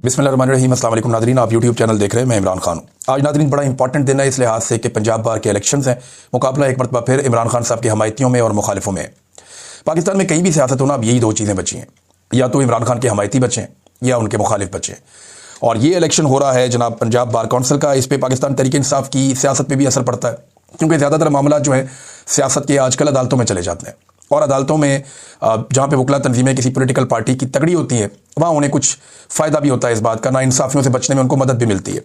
बिस्मिल्लाहिर्रहमानिर्रहीम। अस्सलाम वालेकुम नाज़रीन, आप यूट्यूब चैनल देख रहे हैं। मैं इमरान खान हूँ। आज नाज़रीन बड़ा इंपॉर्टेंट दिन है इस लिहाज से कि पंजाब बार के इलेक्शंस हैं। मुकाबला एक मरतबा फिर इमरान खान साहब के हमायतियों में और मुखालिफों में है। पाकिस्तान में कहीं भी सियासत हो ना, अब यही दो चीज़ें बची हैं, या तो इमरान खान के हमायती बचें या उनके मुखालिफ बचें। और ये इलेक्शन हो रहा है जनाब पंजाब बार कौंसिल का। इस पर पाकिस्तान तहरीक इंसाफ की सियासत पर भी असर पड़ता है, क्योंकि ज़्यादातर मामला जो है सियासत के आजकल अदालतों में चले जाते हैं। और अदालतों में जहाँ पे वकला तंजीमें किसी पॉलिटिकल पार्टी की तगड़ी होती हैं, वहाँ उन्हें कुछ फ़ायदा भी होता है इस बात का, नाइंसाफ़ियों से बचने में उनको मदद भी मिलती है।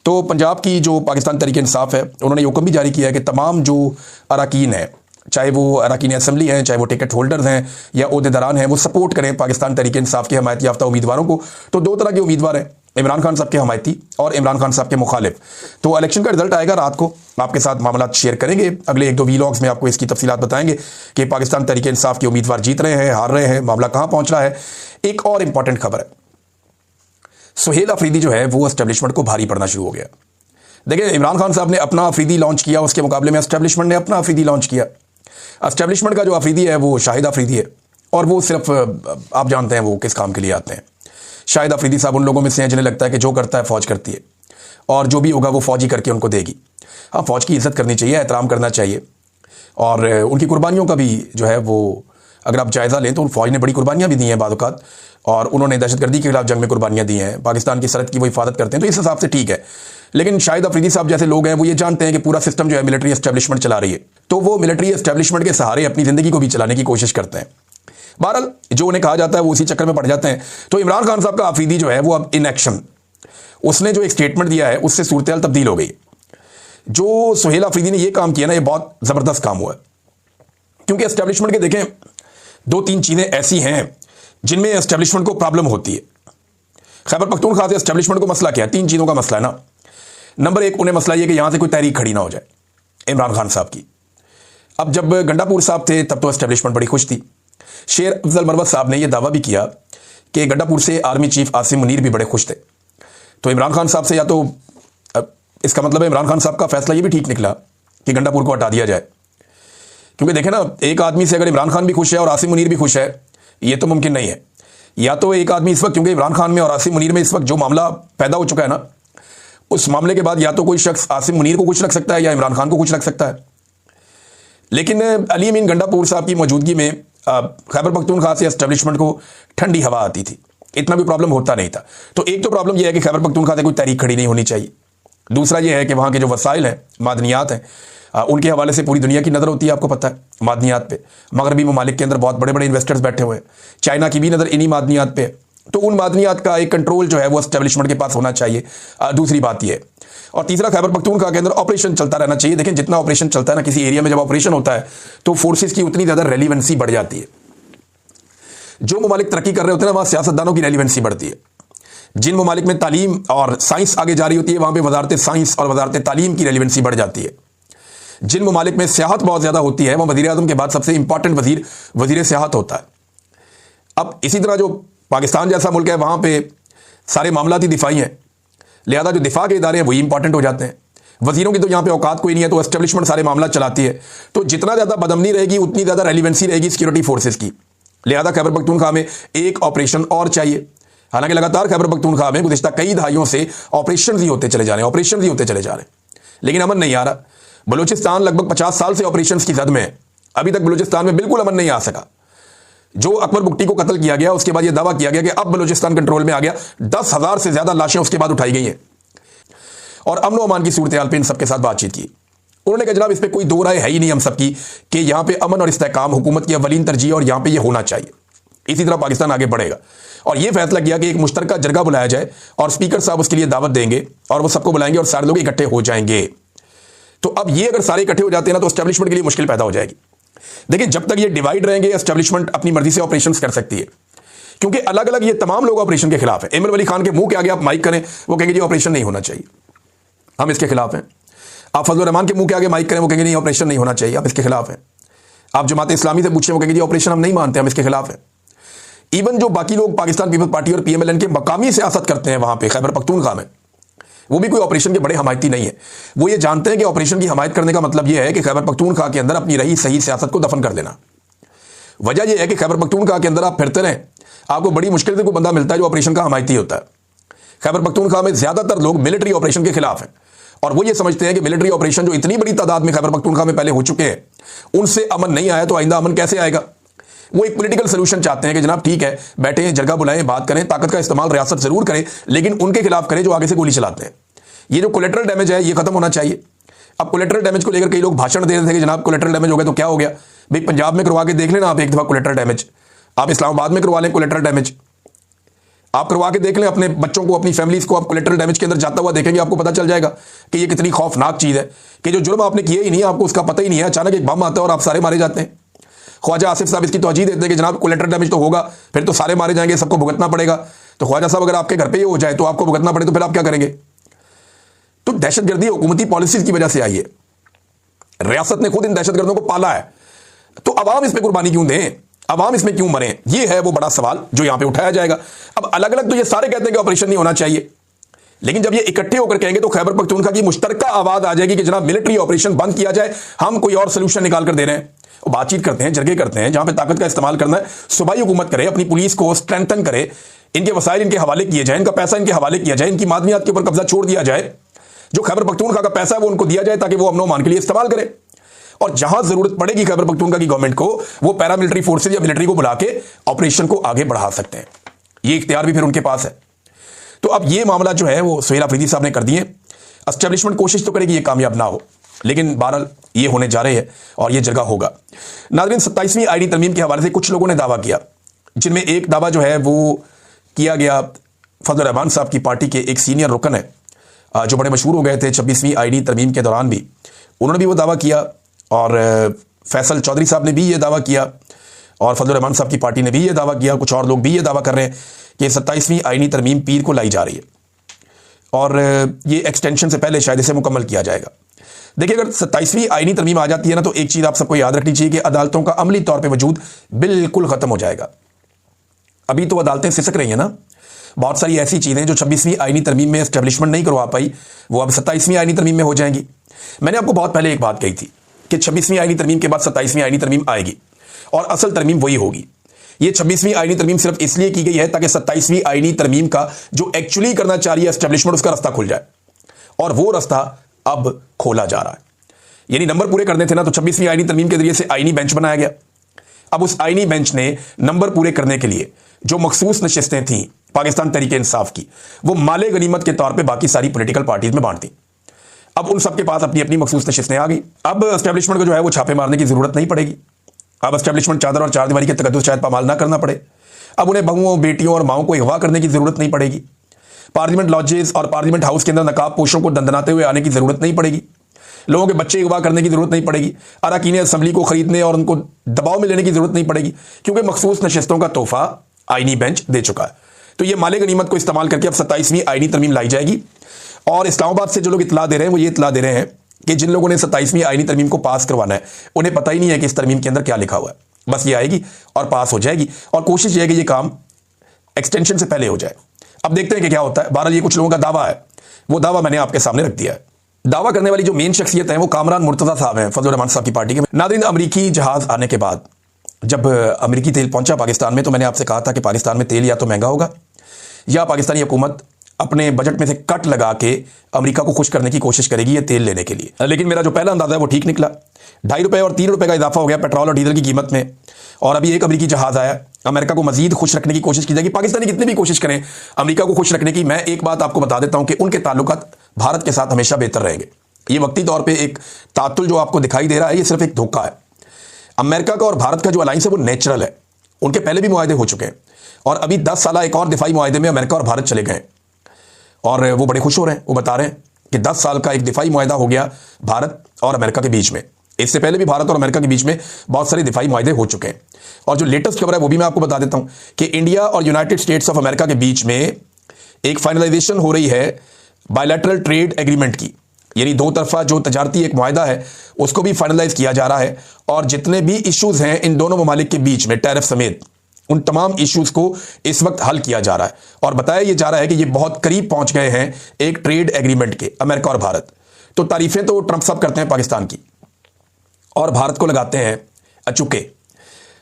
तो पंजाब की जो पाकिस्तान तहरीक इंसाफ है, उन्होंने ये हुक्म भी जारी किया है कि तमाम जो अरकान हैं, चाहे वो अरकान असम्बली हैं, चाहे वो टिकट होल्डर्स हैं या ओहदेदारान हैं, वो सपोर्ट करें पाकिस्तान तहरीक इंसाफ के हमायत याफ्ता उम्मीदवारों को। तो दो तरह के उम्मीदवार हैं, इमरान खान साहब के हमायती और इमरान खान साहब के मुखालिफ। तो इलेक्शन का रिजल्ट आएगा रात को, आपके साथ मामला शेयर करेंगे। अगले एक दो वीलॉग्स में आपको इसकी तफसीलात बताएंगे कि पाकिस्तान तहरीक इंसाफ के उम्मीदवार जीत रहे हैं, हार रहे हैं, मामला कहाँ पहुँच रहा है। एक और इंपॉर्टेंट खबर है, सुहेल अफरीदी जो है वो एस्टेब्लिशमेंट को भारी पड़ना शुरू हो गया। देखिए, इमरान खान साहब ने अपना अफरीदी लॉन्च किया, उसके मुकाबले में एस्टेब्लिशमेंट ने अपना अफरीदी लॉन्च किया। एस्टेब्लिशमेंट का जो अफरीदी है वो शाहिद अफरीदी है, और वो सिर्फ आप जानते हैं वो किस काम के लिए आते हैं। शाहिद अफरीदी साहब उन लोगों में से हैं जिन्हें लगता है कि जो करता है फौज करती है, और जो भी होगा वो फौज ही करके उनको देगी। हाँ, फौज की इज्जत करनी चाहिए, एहतराम करना चाहिए, और उनकी कुर्बानियों का भी जो है वो अगर आप जायज़ा लें तो फौज ने बड़ी कुर्बानियाँ भी दी हैं बाज़-औक़ात, और उन्होंने दहशतगर्दी के खिलाफ जंग में कुर्बानियाँ दी हैं, पाकिस्तान की सरहद की वो हिफाजत करते हैं, तो इस हिसाब से ठीक है। लेकिन शाहिद अफरीदी साहब जैसे लोग हैं वो ये जानते हैं कि पूरा सिस्टम जो है मिलिट्री एस्टेब्लिशमेंट चला रही है, तो वो मिलिट्री एस्टेब्लिशमेंट के सहारे अपनी ज़िंदगी को भी चलाने की कोशिश करते हैं। बहरहाल जो उन्हें कहा जाता है वो उसी चक्कर में पड़ जाते हैं। तो इमरान खान साहब का अफरीदी जो है वो अब इन एक्शन, उसने जो एक स्टेटमेंट दिया है उससे सूरत हाल तब्दील हो गई। जो सुहेल अफरीदी ने ये काम किया ना, ये बहुत ज़बरदस्त काम हुआ है, क्योंकि एस्टेब्लिशमेंट के देखें दो तीन चीज़ें ऐसी हैं जिनमें एस्टेब्लिशमेंट को प्रॉब्लम होती है। खैबर पख्तूनख्वा से एस्टेब्लिशमेंट को मसला क्या है? तीन चीज़ों का मसला है ना। नंबर एक, उन्हें मसला ये कि यहां से कोई तहरीक खड़ी ना हो जाए इमरान खान साहब की। अब जब गंडापुर साहब थे तब तो एस्टेब्लिशमेंट बड़ी खुश थी। शेर अफजल मरवत साहब ने यह दावा भी किया कि गंडापुर से आर्मी चीफ आसिम मुनीर भी बड़े खुश थे। तो इमरान खान साहब से, या तो इसका मतलब है इमरान खान साहब का फैसला ये भी ठीक निकला कि गंडापुर को हटा दिया जाए, क्योंकि देखें ना, एक आदमी से अगर इमरान खान भी खुश है और आसिम मुनीर भी खुश है, ये तो मुमकिन नहीं है। या तो एक आदमी इस वक्त, क्योंकि इमरान खान में और आसिम मुनीर में इस वक्त जो मामला पैदा हो चुका है ना, उस मामले के बाद या तो कोई शख्स आसिम मुनीर को खुश रख सकता है या इमरान खान को खुश रख सकता है। लेकिन अली अमीन गंडापुर साहब की मौजूदगी में खैबर पख्तूनख्वा से एस्टेब्लिशमेंट को ठंडी हवा आती थी, इतना भी प्रॉब्लम होता नहीं था। तो एक तो प्रॉब्लम यह है कि खैबर पख्तूनख्वा से कोई तहरीक खड़ी नहीं होनी चाहिए। दूसरा यह है कि वहाँ के जो वसाइल हैं, मादनियात हैं, उनके हवाले से पूरी दुनिया की नज़र होती है, आपको पता है मादनियात पे। मगरबी ममालिक के अंदर बहुत बड़े बड़े इन्वेस्टर्स बैठे हुए हैं, चाइना की भी नज़र इन्हीं मादनियात पे है। तो उन मादनियात का एक कंट्रोल जो है वो एस्टेब्लिशमेंट के पास होना चाहिए। दूसरी बात यह है, और तीसरा, खैबर पख्तूनख्वा के अंदर ऑपरेशन चलता रहना चाहिए। देखें, जितना ऑपरेशन चलता है ना, किसी एरिया में जब ऑपरेशन होता है तो फोर्सेस की उतनी ज़्यादा रेलिवेंसी बढ़ जाती है। जो ममालिक तरक्की कर रहे होते हैं ना, वहाँ सियासतदानों की रेलिवेंसी बढ़ती है। जिन ममालिक में तालीम और साइंस आगे जा रही होती है, वहाँ पे वजारत साइंस और वजारत तालीम की रेलिवेंसी बढ़ जाती है। जिन ममालिक में सियाहत बहुत ज़्यादा होती है, वह वज़ीर आज़म के बाद सबसे इंपॉर्टेंट वज़ीर सियाहत होता है। अब इसी तरह जो पाकिस्तान जैसा मुल्क है, वहाँ पे सारे मामलाती दिफाई हैं, लिहाजा जो दिफा के इदारे हैं वही इंपॉर्टेंट हो जाते हैं। वज़ीरों की तो यहाँ पे औकात कोई नहीं है, तो एस्टेब्लिशमेंट सारे मामला चलाती है। तो जितना ज़्यादा बदअमनी रहेगी उतनी ज़्यादा रेलिवेंसी रहेगी सिक्योरिटी फोर्सेस की। लिहाजा खैबर पख्तूनख्वा में एक ऑपरेशन और चाहिए। हालांकि लगातार खैबर पख्तूनख्वा में गुज़िश्ता कई दहाइयों से ऑपरेशन ही होते चले जा रहे हैं, लेकिन अमन नहीं आ रहा। बलूचिस्तान लगभग 50 साल से ऑपरेशन की जद में है, अभी तक बलूचिस्तान में बिल्कुल अमन नहीं आ सका। जो अकबर बुगटी को कत्ल किया गया, उसके बाद यह दावा किया गया कि अब बलूचिस्तान कंट्रोल में आ गया। 10,000 से ज्यादा लाशें उसके बाद उठाई गई हैं, और अमन व अमान की सूरत हाल पर इन सबके साथ बातचीत की। उन्होंने कहा, जनाब इस पर कोई दो राय है ही नहीं हम सबकी कि यहाँ पे अमन और इस्तेहकाम हुकूमत की अवलीन तरजीह, और यहाँ पे ये होना चाहिए। इसी तरह पाकिस्तान आगे बढ़ेगा। और यह फैसला किया कि एक मुश्तरका जरगा बुलाया जाए, और स्पीकर साहब उसके लिए दावत देंगे, और वो सबको बुलाएंगे और सारे लोग इकट्ठे हो जाएंगे। तो अब ये अगर सारे इकट्ठे हो जाते हैं ना, तो एस्टेब्लिशमेंट के लिए मुश्किल पैदा हो जाएगी। देखिए, जब तक ये डिवाइड रहेंगे, एस्टेब्लिशमेंट अपनी मर्जी से ऑपरेशंस कर सकती है, क्योंकि अलग अलग ये तमाम लोग ऑपरेशन के खिलाफ है। इमरान वली खान के मुंह के आगे आप माइक करें, वो कहेंगे जी ऑपरेशन नहीं होना चाहिए, हम इसके खिलाफ हैं। आप फजलुर रहमान के मुंह के आगे माइक करें, वो कहेंगे नहीं ऑपरेशन नहीं होना चाहिए, आप इसके खिलाफ हैं। आप जमात इस्लामी से पूछें, वो कहेंगे जी ऑपरेशन हम नहीं मानते, हम इसके खिलाफ हैं। इवन जो बाकी लोग पाकिस्तान पीपल्स पार्टी और PMLN के मकामी सियासत करते हैं वहां पे खैबर पख्तूनख्वा में, वो भी कोई ऑपरेशन के बड़े हमायती नहीं है। वो ये जानते हैं कि ऑपरेशन की हमायत करने का मतलब यह है कि खैबर पख्तूनख्वा के अंदर अपनी रही सही सियासत को दफन कर देना। वजह यह है कि खैबर पख्तूनख्वा के अंदर आप फिरते रहें, आपको बड़ी मुश्किल से कोई बंदा मिलता है जो ऑपरेशन का हमायती होता है। खैबर पख्तूनख्वा में ज्यादातर लोग मिलिट्री ऑपरेशन के खिलाफ हैं और वो ये समझते हैं कि मिलिट्री ऑपरेशन जो इतनी बड़ी तादाद में खैबर पख्तूनख्वा में पहले हो चुके हैं उनसे अमन नहीं आया तो आइंदा अमन कैसे आएगा। वो एक पॉलिटिकल सोल्यूशन चाहते हैं कि जनाब ठीक है, बैठे जगह बुलाएं, बात करें, ताकत का इस्तेमाल रियासत जरूर करे लेकिन उनके खिलाफ करे जो आगे से गोली चलाते हैं। ये जो कोलेटरल डैमेज है ये खत्म होना चाहिए। अब कोलेटरल डैमेज को लेकर कई लोग भाषण दे रहे थे कि जनाब कोलेटरल डैमेज हो गया तो क्या हो गया। भाई पंजाब में करवा के देख लेना आप एक दफा कोलेटरल डैमेज, आप इस्लामाबाद में करवा लें कोलेटरल डैमेज, आप करवा के देख लें अपने बच्चों को, अपनी फैमिलीज को, आप कोलेटरल डैमेज के अंदर जाता हुआ देखेंगे, आपको पता चल जाएगा कि ये कितनी खौफनाक चीज है कि जो जुर्म आपने किए ही नहीं, आपको उसका पता ही नहीं है, अचानक एक बम आता है और आप सारे मारे जाते हैं। ख्वाजा आसिफ साहब इसकी तवज्जो देते हैं कि जनाब कोलेटरल डैमेज तो होगा, फिर तो सारे मारे जाएंगे, सबको भुगतना पड़ेगा। तो ख्वाजा साहब अगर आपके घर पे ये हो जाए तो आपको भुगतना पड़े तो फिर आप क्या करेंगे। तो दहशतगर्दी हुकूमती पॉलिसीज की वजह से आई है, रियासत ने खुद इन दहशतगर्दों को पाला है, तो अवाम इस पर कुर्बानी क्यों दें, अवाम इसमें क्यों मरे, ये है वो बड़ा सवाल जो यहां पे उठाया जाएगा। अब अलग अलग तो ये सारे कहते हैं कि ऑपरेशन नहीं होना चाहिए, लेकिन जब ये इकट्ठे होकर कहेंगे तो खैबर पख्तूनख्वा की मुश्तरका आवाज आ जाएगी कि जनाब मिलिट्री ऑपरेशन बंद किया जाए, हम कोई और सोल्यूशन निकाल कर दे रहे हैं। बातचीत करते हैं, जरगे करते हैं, जहां पे ताकत का इस्तेमाल करना है सूबाई हुकूमत करे, अपनी पुलिस को स्ट्रेंथन करे, इनके वसाइल इनके हवाले किए जाए, इनका पैसा इनके हवाले किया जाए, इनकी मादनियात के ऊपर कब्जा छोड़ दिया जाए, जो खैबर पख्तूनख्वा का पैसा है वो उनको दिया जाए ताकि वो अमनो मान के लिए इस्तेमाल करे। और जहां जरूरत पड़ेगी खैबर पख्तूनख्वा की गवर्नमेंट को, वो पैरामिलिट्री फोर्सेज या मिलिट्री को बुला के ऑपरेशन को आगे बढ़ा सकते हैं। ये इख्तियार भी फिर उनके पास है। तो अब ये मामला जो है वो सुहेल अफरीदी साहब ने कर दिए। एस्टेब्लिशमेंट कोशिश तो करेगी ये कामयाब ना हो, लेकिन बहरहाल ये होने जा रहे हैं और ये जगह होगा। नाज़रीन, 27वीं आईनी तरमीम के हवाले से कुछ लोगों ने दावा किया, जिनमें एक दावा जो है वो किया गया फजल रहमान साहब की पार्टी के एक सीनियर रुकन है जो बड़े मशहूर हो गए थे 26वीं आईनी तरमीम के दौरान भी, उन्होंने भी वो दावा किया और फैसल चौधरी साहब ने भी ये दावा किया और फजल रहमान साहब की पार्टी ने भी ये दावा किया, कुछ और लोग भी ये दावा कर रहे हैं कि 27वीं आईनी तरमीम पीर को लाई जा रही है और ये एक्सटेंशन से पहले शायद इसे मुकम्मल किया जाएगा। देखिए, अगर 27वीं आईनी तरमीम आ जाती है ना तो एक चीज़ आप सबको याद रखनी चाहिए कि अदालतों का अमली तौर पर वजूद बिल्कुल ख़त्म हो जाएगा। अभी तो अदालतें सिसक रही हैं ना, बहुत सारी ऐसी चीज़ें जो 26वीं आईनी तरमीम में एस्टेब्लिशमेंट नहीं करवा पाई वो अब 27वीं आईनी तरमीम में हो जाएंगी। मैंने आपको बहुत पहले एक बात कही थी कि 26वीं आईनी तरमीम के बाद 27वीं आईनी तरमीम आएगी और असल तरमीम वही होगी। ये 26वीं आईनी तरमीम सिर्फ इसलिए की गई है ताकि 27वीं आईनी तरमीम का जो एक्चुअली करना चाह रही है एस्टेब्लिशमेंट, उसका रास्ता खुल जाए, और वो रास्ता अब खोला जा रहा है। यानी नंबर पूरे करने थे ना, तो 26वीं आईनी तरमीम के जरिए से आईनी बेंच बनाया गया। अब उस आईनी बेंच ने नंबर पूरे करने के लिए जो मखसूस नशिस्तें थीं पाकिस्तान तहरीक इंसाफ की, वो माले गनीमत के तौर पर बाकी सारी पोलिटिकल पार्टीज में बांट दी। अब उन सबके पास अपनी अपनी मखसूस नशिस्तें आ गई। अब एस्टेब्लिशमेंट को जो है वो छापे मारने की जरूरत नहीं पड़ेगी। अब एस्टेब्लिशमेंट चादर और चारदीवारी के तकद्दुस शायद पामाल ना करना पड़े। अब उन्हें बहुओं, बेटियों और माओं को अगवा करने की जरूरत नहीं पड़ेगी। पार्लियामेंट लॉजेस और पार्लियामेंट हाउस के अंदर नकाब पोशों को दंदनाते हुए आने की जरूरत नहीं पड़ेगी। लोगों के बच्चे अगवा करने की जरूरत नहीं पड़ेगी। अरकान असम्बली को खरीदने और उनको दबाव में लेने की जरूरत नहीं पड़ेगी, क्योंकि मखसूस नशिस्तों का तोहफा आईनी बेंच दे चुका है। तो ये माले गनीमत को इस्तेमाल करके अब 27वीं आईनी तरमीम लाई जाएगी। और इस्लामाबाद से जो लोग इतला दे रहे हैं वो ये इतला दे रहे हैं कि जिन लोगों ने 27वीं आईनी तरमीम को पास करवाना है उन्हें पता ही नहीं है कि इस तरमीम के अंदर क्या लिखा हुआ है। बस ये आएगी और पास हो जाएगी और कोशिश ये है कि ये काम एक्सटेंशन से पहले हो जाए। अब देखते हैं कि क्या होता है। बहरहाल ये कुछ लोगों का दावा है, वो दावा मैंने आपके सामने रख दिया है। दावा करने वाली जो मेन शख्सियत है वो कामरान मुर्तज़ा साहब हैं, फजल रहमान साहब की पार्टी के। नाज़रीन, अमरीकी जहाज आने के बाद जब अमरीकी तेल पहुंचा पाकिस्तान में, तो मैंने आपसे कहा था कि पाकिस्तान में तेल या तो महंगा होगा या पाकिस्तानी हुकूमत अपने बजट में से कट लगा के अमेरिका को खुश करने की कोशिश करेगी ये तेल लेने के लिए। लेकिन मेरा जो पहला अंदाजा है वो ठीक निकला। 2.5 रुपये और 3 रुपये का इजाफा हो गया पेट्रोल और डीजल की कीमत में, और अभी एक अमेरिकी जहाज आया। अमेरिका को मजीद खुश रखने की कोशिश की जाएगी। पाकिस्तानी कितनी भी कोशिश करें अमेरिका को खुश रखने की, मैं एक बात आपको बता देता हूं कि उनके ताल्लुकात भारत के साथ हमेशा बेहतर रहेंगे। ये वक्ती तौर पर एक तातुल जो आपको दिखाई दे रहा है ये सिर्फ एक धोखा है। अमेरिका का और भारत का जो अलायंस है वो नेचुरल है। उनके पहले भी मुआहदे हो चुके हैं और अभी 10 साल एक और दिफाई मुआहदे में अमेरिका और भारत चले गए और वो बड़े खुश हो रहे हैं। वो बता रहे हैं कि 10 साल का एक दिफाई मुआहदा हो गया भारत और अमेरिका के बीच में। इससे पहले भी भारत और अमेरिका के बीच में बहुत सारे दिफाई मुआहदे हो चुके हैं। और जो लेटेस्ट खबर है वो भी मैं आपको बता देता हूं कि इंडिया और यूनाइटेड स्टेट्स ऑफ अमेरिका के बीच में एक फाइनलाइजेशन हो रही है बायलैटरल ट्रेड एग्रीमेंट की, यानी दो तरफा जो तजारती एक मुआहदा है उसको भी फाइनलाइज किया जा रहा है। और जितने भी इश्यूज हैं इन दोनों ममालिक के बीच में टैरिफ समेत, उन तमाम इश्यूज को इस वक्त हल किया जा रहा है और बताया ये जा रहा है कि ये बहुत करीब पहुंच गए हैं एक ट्रेड एग्रीमेंट के, अमेरिका और भारत। तो तारीफें तो ट्रंप साहब करते हैं पाकिस्तान की और भारत को लगाते हैं अचुके।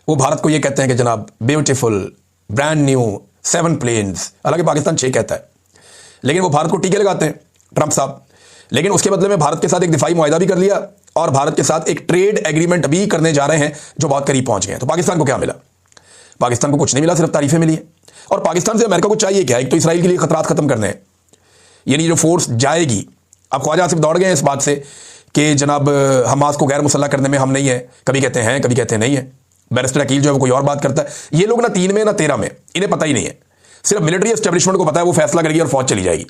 वो भारत को ये कहते हैं कि जनाब ब्यूटीफुल, ब्रांड न्यू, 7 प्लेन्स, हालांकि पाकिस्तान 6 कहता है। लेकिन वो भारत को टीके लगाते हैं ट्रंप साहब। लेकिन उसके बदले में भारत के साथ एक दिफाई मुआहदा भी कर लिया और भारत के साथ एक ट्रेड एग्रीमेंट भी करने जा रहे हैं जो बहुत करीब पहुंच गए हैं। तो पाकिस्तान को क्या मिला? पाकिस्तान को कुछ नहीं मिला, सिर्फ तारीफें मिली है। और पाकिस्तान से अमेरिका को चाहिए क्या? एक तो इसराइल के लिए खतरात खत्म करने हैं, यानी जो फोर्स जाएगी। अब ख्वाजा आसिफ दौड़ गए हैं इस बात से कि जनाब हमास को गैर मुसल्लह करने में हम नहीं है, कभी कहते हैं कभी कहते हैं नहीं है। बैरिस्टर अकील जो है वो कोई और बात करता है। ये लोग ना 3 में ना 13 में, इन्हें पता ही नहीं है। सिर्फ मिलिट्री एस्टेब्लिशमेंट को पता है, वो फैसला करेगी और फौज चली जाएगी।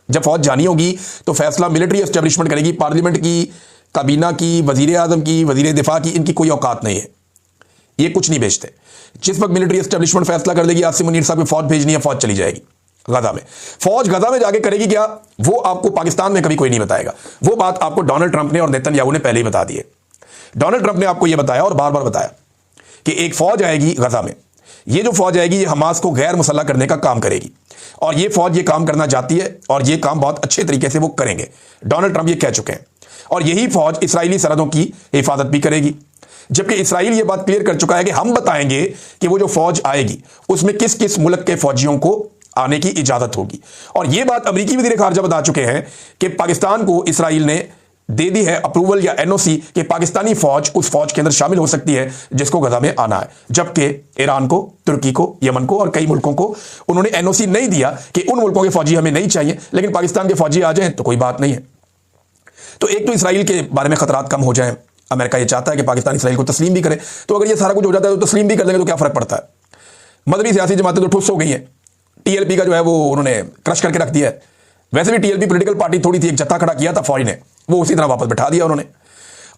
जब फौज जानी होगी तो फैसला मिलिट्री एस्टेब्लिशमेंट करेगी, पार्लियामेंट की, काबीना की, वजीर आजम की, वजीर दिफा की, इनकी कोई औकात नहीं है। ये कुछ नहीं बेचते। जिस वक्त मिलिट्री एस्टेब्लिशमेंट फैसला कर देगी आसिम मुनीर साहब को फौज भेजनी है, फौज चली जाएगी गजा में। फौज गजा में जाके करेगी क्या, वो आपको पाकिस्तान में कभी कोई नहीं बताएगा। वो बात आपको डोनाल्ड ट्रंप ने और नेतन्याहू ने पहले ही बता दी है। डोनाल्ड ट्रंप ने आपको यह बताया और बार बार बताया कि एक फौज आएगी गजा में। ये जो फौज आएगी ये हमास को गैर मुसल्लह करने का काम करेगी और ये फौज ये काम करना चाहती है और ये काम बहुत अच्छे तरीके से वो करेंगे। डोनाल्ड ट्रंप ये कह चुके हैं। और यही फौज इसराइली सरहदों की हिफाजत भी करेगी, जबकि इसराइल ये बात क्लियर कर चुका है कि हम बताएंगे कि वो जो फौज आएगी उसमें किस किस मुल्क के फौजियों को आने की इजाजत होगी। और ये बात अमेरिकी वज़ीर ख़ारजा बता चुके हैं कि पाकिस्तान को इसराइल ने दे दी है अप्रूवल या एनओसी कि पाकिस्तानी फौज उस फौज के अंदर शामिल हो सकती है जिसको गजा में आना है। जबकि ईरान को, तुर्की को, यमन को और कई मुल्कों को उन्होंने एनओसी नहीं दिया कि उन मुल्कों के फौजी हमें नहीं चाहिए, लेकिन पाकिस्तान के फौजी आ जाएं तो कोई बात नहीं है। तो एक तो इसराइल के बारे में खतरात कम हो जाए। अमेरिका ये चाहता है कि पाकिस्तान इसराइल को तस्लीम भी करे। तो अगर ये सारा कुछ हो जाता है तो तस्लीम भी कर लेंगे तो क्या फर्क पड़ता है। मदनी सियासी जमातें तो ठुस हो गई हैं। टीएलपी का जो है वो उन्होंने क्रश करके रख दिया है। वैसे भी टीएलपी पॉलिटिकल पार्टी थोड़ी थी, एक जत्था खड़ा किया था फौज ने, वो उसी तरह वापस बैठा दिया उन्होंने।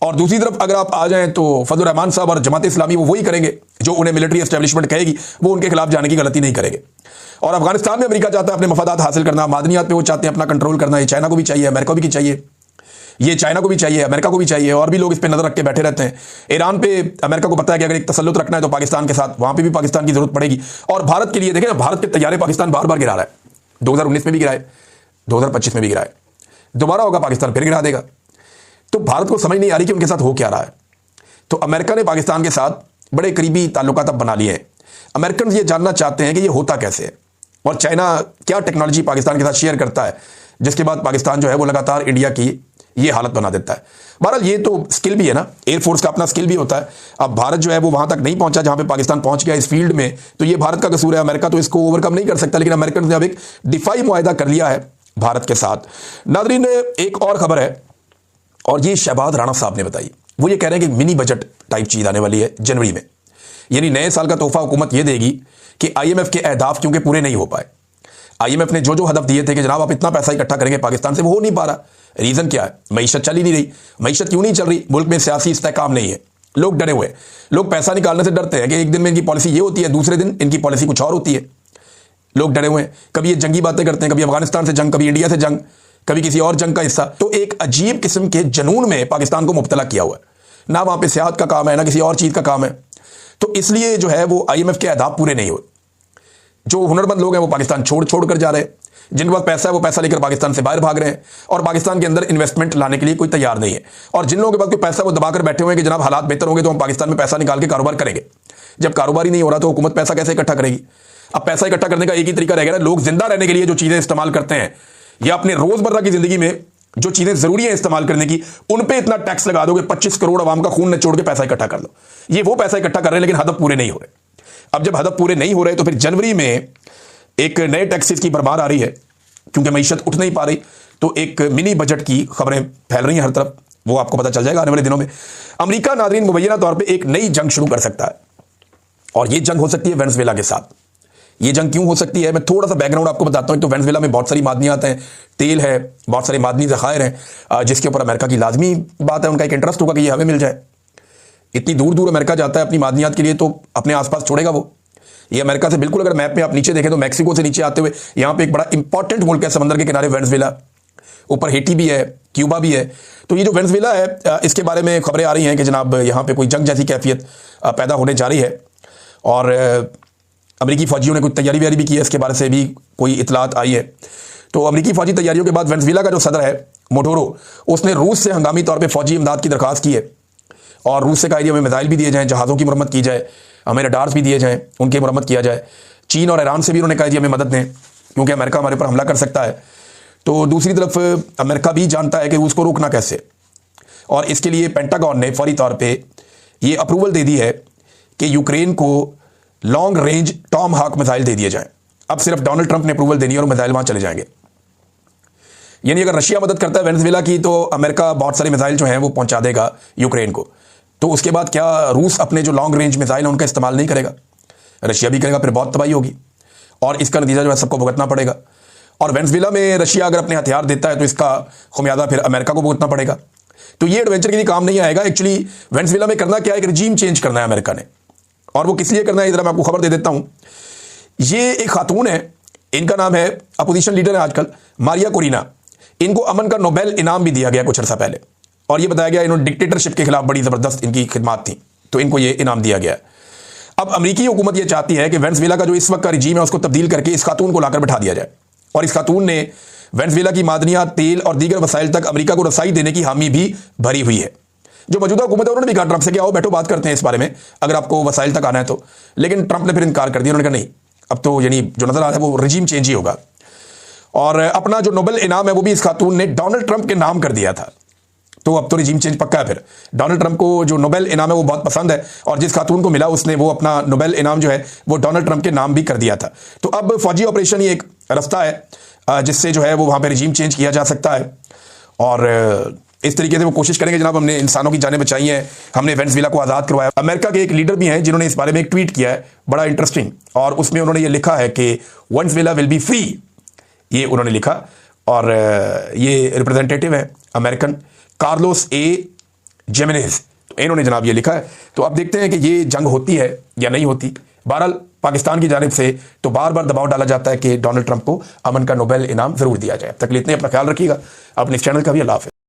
और दूसरी तरफ अगर आप आ जाएं तो फजल रहमान साहब और जमात इस्लामी वो वही करेंगे जो उन्हें मिलिट्री एस्टेब्लिशमेंट कहेगी, वो उनके खिलाफ जाने की गलती नहीं करेंगे। और अफगानिस्तान में अमेरिका चाहता है अपने मफादात हासिल करना, मादनियात पे वो चाहते हैं अपना कंट्रोल करना। ये चाइना को भी चाहिए, अमेरिका को भी चाहिए, ये चाइना को भी चाहिए, अमेरिका को भी चाहिए, और भी लोग इस पर नजर रख के बैठे रहते हैं। ईरान पे अमेरिका को पता है कि अगर एक तसल्लुत रखना है तो पाकिस्तान के साथ, वहां पे भी पाकिस्तान की जरूरत पड़ेगी। और भारत के लिए देखें ना, भारत के तैयारे पाकिस्तान बार बार गिरा रहा है। 2019 में भी गिराए, 2025 में भी गिराए, दोबारा होगा पाकिस्तान फिर गिरा देगा। तो भारत को समझ नहीं आ रही कि उनके साथ हो क्या रहा है। तो अमेरिका ने पाकिस्तान के साथ बड़े करीबी ताल्लुकात अब बना लिए हैं। अमेरिकन ये जानना चाहते हैं कि ये होता कैसे है और चाइना क्या टेक्नोलॉजी पाकिस्तान के साथ शेयर करता है, जिसके बाद पाकिस्तान जो है वो लगातार इंडिया की ये हालत बना देता है। बहरहाल ये तो स्किल भी है ना, एयरफोर्स का अपना स्किल भी होता है। अब भारत जो है वो वहां तक नहीं पहुंचा जहां पे पाकिस्तान पहुंच गया इस फील्ड में, तो ये भारत का कसूर है। अमेरिका तो इसको ओवरकम नहीं कर सकता, लेकिन अमेरिकन ने अब एक डिफाई मुआहदा कर लिया है भारत के साथ। नाज़रीन, एक और खबर है और ये शहबाज राणा साहब ने बताई। वो ये कह रहे हैं कि मिनी बजट टाइप चीज आने वाली है जनवरी में, यानी नए साल का तोहफा हुकूमत ये देगी कि आईएमएफ के अहदाफ क्योंकि पूरे नहीं हो पाए। आईएमएफ ने जो जो हदफ दिए थे कि जनाब आप इतना पैसा इकट्ठा करेंगे पाकिस्तान से, वो हो नहीं पा रहा। रीजन क्या है? मईशत चल ही नहीं रही। मईशत क्यों नहीं चल रही? मुल्क में सियासी इस्तेहकाम नहीं है, लोग डरे हुए। लोग पैसा निकालने से डरते हैं कि एक दिन में इनकी पॉलिसी ये होती है, दूसरे दिन इनकी पॉलिसी कुछ और होती है। लोग डरे हुए हैं, कभी ये जंगी बातें करते हैं, कभी अफगानिस्तान से जंग, कभी इंडिया से जंग, कभी किसी और जंग का हिस्सा। तो एक अजीब किस्म के जनून में पाकिस्तान को मुब्तला किया हुआ है। ना वहां पे सियाहत का काम है, ना किसी और चीज का काम है। तो इसलिए जो है वो आईएमएफ के अहदाफ पूरे नहीं हुए। जो हुनरमंद लोग हैं वो पाकिस्तान छोड़ छोड़ कर जा रहे हैं, जिनके पास पैसा है वो पैसा लेकर पाकिस्तान से बाहर भाग रहे हैं और पाकिस्तान के अंदर इन्वेस्टमेंट लाने के लिए कोई तैयार नहीं है। और जिन लोगों के पास कोई पैसा वो दबाकर बैठे हुए हैं कि जनाब हालात बेहतर होंगे तो हम पाकिस्तान में पैसा निकाल के कारोबार करेंगे। जब कारोबार ही नहीं हो रहा तो हुकूमत पैसा कैसे इकट्ठा करेगी? अब पैसा इकट्ठा करने का एक ही तरीका रह गया, लोग जिंदा रहने के लिए जो चीजें इस्तेमाल करते हैं या अपने रोजमर्रा की जिंदगी में जो चीजें जरूरी है इस्तेमाल करने की, उन पे इतना टैक्स लगा दोगे, 25 करोड़ आवाम का खून निचोड़ के पैसा इकट्ठा कर लो। ये वो पैसा इकट्ठा कर रहे हैं लेकिन हदफ पूरे नहीं हो रहे। अब जब हदफ पूरे नहीं हो रहे तो फिर जनवरी में एक नए टैक्सेस की भरमार आ रही है क्योंकि मईशत उठ नहीं पा रही। तो एक मिनी बजट की खबरें फैल रही हैं हर तरफ, वो आपको पता चल जाएगा आने वाले दिनों में। अमेरिका नाज़रीन मुबैना तौर पे एक नई जंग शुरू कर सकता है और ये जंग हो सकती है वेनेजुएला के साथ। ये जंग क्यों हो सकती है, मैं थोड़ा सा बैकग्राउंड आपको बताता हूं। तो वेनेजुएला में बहुत सारी मादनियात हैं, तेल है, बहुत सारे मादनी ज़खायर हैं, जिसके ऊपर अमेरिका की लाजमी बात है, उनका एक इंटरेस्ट होगा कि ये हमें मिल जाए। इतनी दूर दूर अमेरिका जाता है अपनी मादनियात के लिए, तो अपने आसपास छोड़ेगा वो? ये अमेरिका से बिल्कुल, अगर मैप में आप नीचे देखें तो मैक्सिको से नीचे आते हुए यहाँ पे एक बड़ा इंपॉर्टेंट मुल्क है समंदर के किनारे, वेनेजुएला। ऊपर हेटी भी है, क्यूबा भी है। तो ये जो वेनेजुएला है इसके बारे में खबरें आ रही हैं कि जनाब यहाँ पे कोई जंग जैसी कैफियत पैदा होने जा रही है और अमेरिकी फौजियों ने कुछ तैयारी व्यारी भी की है, इसके बारे से भी कोई इतलात आई है। तो अमेरिकी फौजी तैयारियों के बाद वेनेजुएला का जो सदर है मोटोरो, उसने रूस से हंगामी तौर पर फौजी इमदाद की दरख्वास्त की है और रूस से कहा हमें मिसाइल भी दिए जाएँ, जहाज़ों की मरम्मत की जाए, हमें रडार्स भी दिए जाएँ, उनकी मरम्मत किया जाए। चीन और ईरान से भी उन्होंने कहा जी हमें मदद दें। क्योंकि अमेरिका हमारे ऊपर हमला कर सकता है। तो दूसरी तरफ अमेरिका भी जानता है कि रूस को रोकना कैसे, और इसके लिए पेंटागन ने फौरी तौर पे ये अप्रूवल दे दी है कि यूक्रेन को लॉन्ग रेंज टॉम हाक मिसाइल दे दिए जाएं। अब सिर्फ डोनाल्ड ट्रंप ने अप्रूवल देनी है और मिसाइल वहां चले जाएंगे। यानी अगर रशिया मदद करता है वेनेजुएला की, तो अमेरिका बहुत सारे मिसाइल जो हैं वो पहुंचा देगा यूक्रेन को। तो उसके बाद क्या रूस अपने जो लॉन्ग रेंज मिसाइल है उनका इस्तेमाल नहीं करेगा? रशिया भी करेगा, फिर बहुत तबाही होगी और इसका नतीजा जो है सबको भुगतना पड़ेगा। और वेनेजुएला में रशिया अगर अपने हथियार देता है तो इसका खुमियाजा फिर अमेरिका को भुगतना पड़ेगा। तो ये एडवेंचर के लिए काम नहीं आएगा। एक्चुअली वेनेजुएला में करना क्या है, एक रिजीम चेंज करना है अमेरिका ने, और वो किस लिए करना है इधर मैं आपको खबर दे देता हूं। ये एक खातून है, इनका नाम है, अपोजिशन लीडर है आजकल, मारिया कोरिना। इनको अमन का नोबेल इनाम भी दिया गया कुछ अर्सा पहले, और ये बताया गया इन्होंने डिक्टेटरशिप के खिलाफ बड़ी जबरदस्त इनकी खिदमत थी, तो इनको ये इनाम दिया गया। अब अमेरिकी हुकूमत ये चाहती है कि वेनेजुएला का जो इस वक्त का रिजीम है उसको तब्दील करके इस खातून को लाकर बिठा दिया जाए, और इस खातून ने वेनेजुएला की मादनियात, तेल और दीगर वसाइल तक अमेरिका को रसाई देने की हामी भी भरी हुई है। जो मौजूदा हुकूमत है उन्होंने भी कहा ट्रंप से कि आओ बैठो बात करते हैं इस बारे में, अगर आपको वसाइल तक आना है तो। लेकिन ट्रंप ने फिर इनकार कर दिया, उन्होंने कहा नहीं, अब तो यानी जो नजर आ रहा है वो रिजीम चेंज ही होगा। और अपना जो नोबेल इनाम है वो भी इस खातून ने डोनाल्ड ट्रंप के नाम कर दिया था, तो अब तो रिजीम चेंज पक्का है। फिर डोनाल्ड ट्रंप को जो नोबेल इनाम है वो बहुत पसंद है, और जिस खातून को मिला उसने वो अपना नोबेल इनाम जो है वो डोनाल्ड ट्रंप के नाम भी कर दिया था। तो अब फौजी ऑपरेशन ही एक रास्ता है जिससे जो है वो वहां पे रिजीम चेंज किया जा सकता है, और इस तरीके से वो कोशिश करेंगे जनाब हमने इंसानों की जानें बचाई हैं, हमने वेनेजुएला को आज़ाद करवाया। अमेरिका के एक लीडर भी हैं जिन्होंने इस बारे में एक ट्वीट किया है बड़ा इंटरेस्टिंग, और उसमें उन्होंने ये लिखा है कि वेनेजुएला विल बी फ्री, ये उन्होंने लिखा। और ये रिप्रेजेंटेटिव है अमेरिकन कार्लोस ए जेमिनेज, इन्होंने जनाब ये लिखा है। तो अब देखते हैं कि ये जंग होती है या नहीं होती। बहरहाल पाकिस्तान की जानिब से तो बार बार दबाव डाला जाता है कि डोनाल्ड ट्रंप को अमन का नोबेल इनाम जरूर दिया जाए। तक इतने अपना ख्याल रखिएगा, अपने इस चैनल का भी। अल्लाह हाफ़िज़।